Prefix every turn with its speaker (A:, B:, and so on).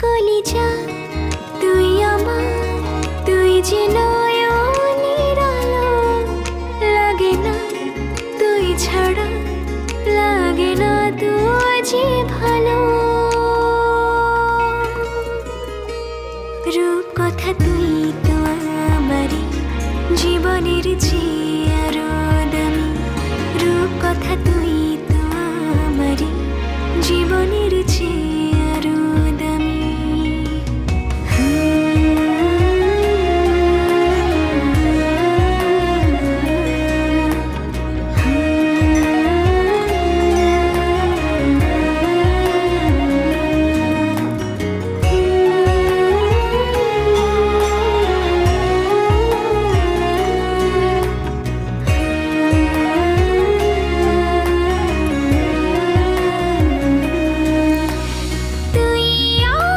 A: কলিজা তুই আমার, তুই যে নয়নের আলো, লাগে না তুই ছাড়া, লাগে না তুই যে ভালো। রূপ কথা তুই তো আমারই জীবনের চেয়ে